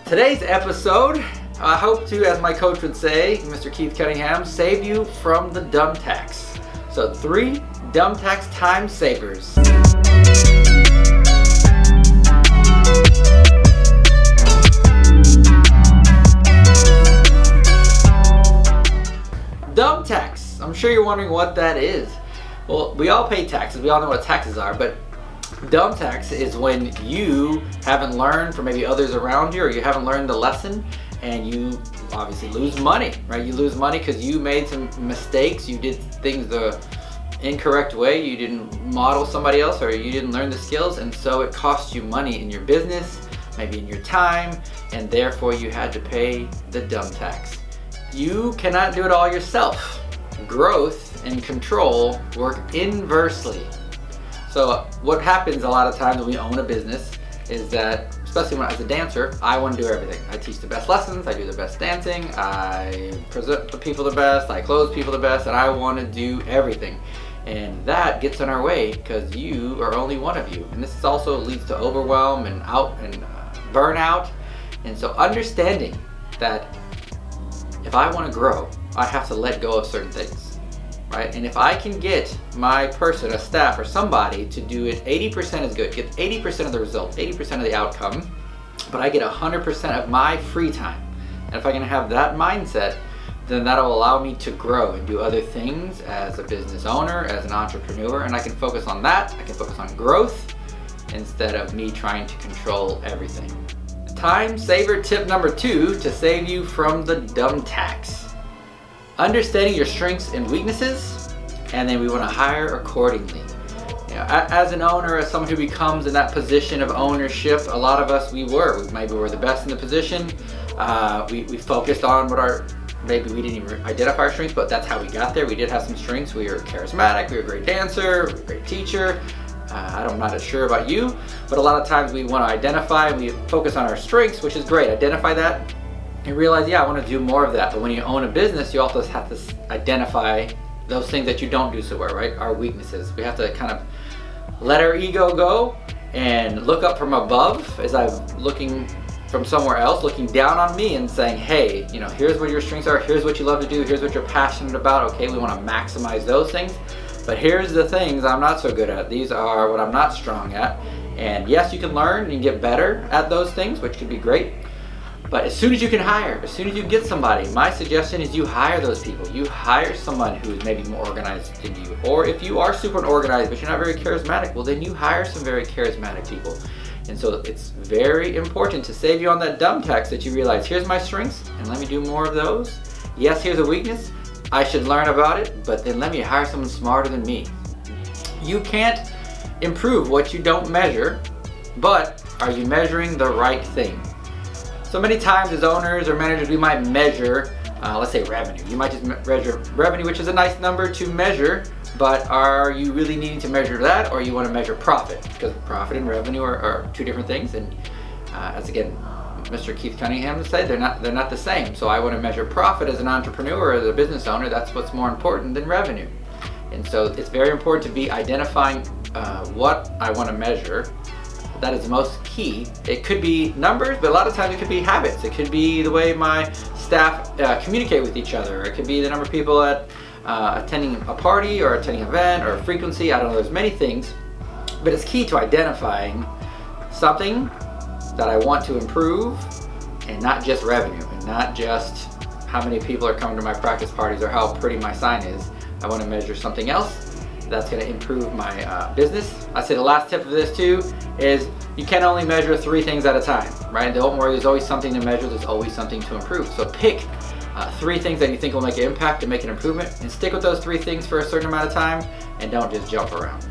Today's episode, I hope to, as my coach would say, Mr. Cunningham, save you from the dumb tax. So 3 dumb tax time savers. Dumb tax. I'm sure you're wondering what that is. Well, we all pay taxes. We all know what taxes are, but dumb tax is when you haven't learned from maybe others around you, or you haven't learned the lesson, and you obviously lose money, right? You lose money because you made some mistakes, you did things the incorrect way, you didn't model somebody else, or you didn't learn the skills, and so it costs you money in your business, maybe in your time, and therefore you had to pay the dumb tax. You cannot do it all yourself. Growth and control work inversely. So what happens a lot of times when we own a business is that, especially when as a dancer, I want to do everything. I teach the best lessons, I do the best dancing, I present the people the best, I close people the best, and I want to do everything. And that gets in our way because you are only one of you. And this also leads to overwhelm and burnout. And so understanding that if I want to grow, I have to let go of certain things, right? And if I can get my person, a staff, or somebody to do it 80% is good, get 80% of the result, 80% of the outcome, but I get 100% of my free time. And if I can have that mindset, then that'll allow me to grow and do other things as a business owner, as an entrepreneur, and I can focus on that. I can focus on growth instead of me trying to control everything. Time saver tip number 2 to save you from the dumb tax. Understanding your strengths and weaknesses, and then we want to hire accordingly. You know, as an owner, as someone who becomes in that position of ownership, a lot of us maybe we're the best in the position. We focused on maybe we didn't even identify our strengths, but that's how we got there. We did have some strengths. We were charismatic, we were a great dancer, we were a great teacher. I'm not as sure about you, but a lot of times we want to identify, we focus on our strengths, which is great. Identify that and realize, yeah, I want to do more of that. But when you own a business, you also have to identify those things that you don't do so well, right? Our weaknesses. We have to kind of let our ego go and look up from above as I'm looking from somewhere else, looking down on me and saying, hey, you know, here's what your strengths are, here's what you love to do, here's what you're passionate about. Okay, we want to maximize those things. But here's the things I'm not so good at. These are what I'm not strong at. And yes, you can learn and get better at those things, which could be great. But as soon as you can hire, as soon as you get somebody, my suggestion is you hire those people. You hire someone who is maybe more organized than you. Or if you are super organized, but you're not very charismatic, well then you hire some very charismatic people. And so it's very important to save you on that dumb tax that you realize, here's my strengths, and let me do more of those. Yes, here's a weakness. I should learn about it, but then let me hire someone smarter than me. You can't improve what you don't measure, but are you measuring the right thing? So many times as owners or managers, we might measure, let's say revenue. You might just measure revenue, which is a nice number to measure, but are you really needing to measure that, or you want to measure profit? Because profit and revenue are 2 different things, and as again, Mr. Cunningham said, they're not the same. So I want to measure profit as an entrepreneur, as a business owner. That's what's more important than revenue. And so it's very important to be identifying what I want to measure. That is the most key. It could be numbers, but a lot of times it could be habits. It could be the way my staff communicate with each other. It could be the number of people at attending a party or attending an event, or frequency. I don't know, there's many things, but it's key to identifying something that I want to improve, and not just revenue, and not just how many people are coming to my practice parties or how pretty my sign is. I want to measure something else that's going to improve my business. I say the last tip of this too is you can only measure 3 things at a time, right? Don't worry, there's always something to measure, there's always something to improve. So pick 3 things that you think will make an impact and make an improvement, and stick with those 3 things for a certain amount of time, and don't just jump around.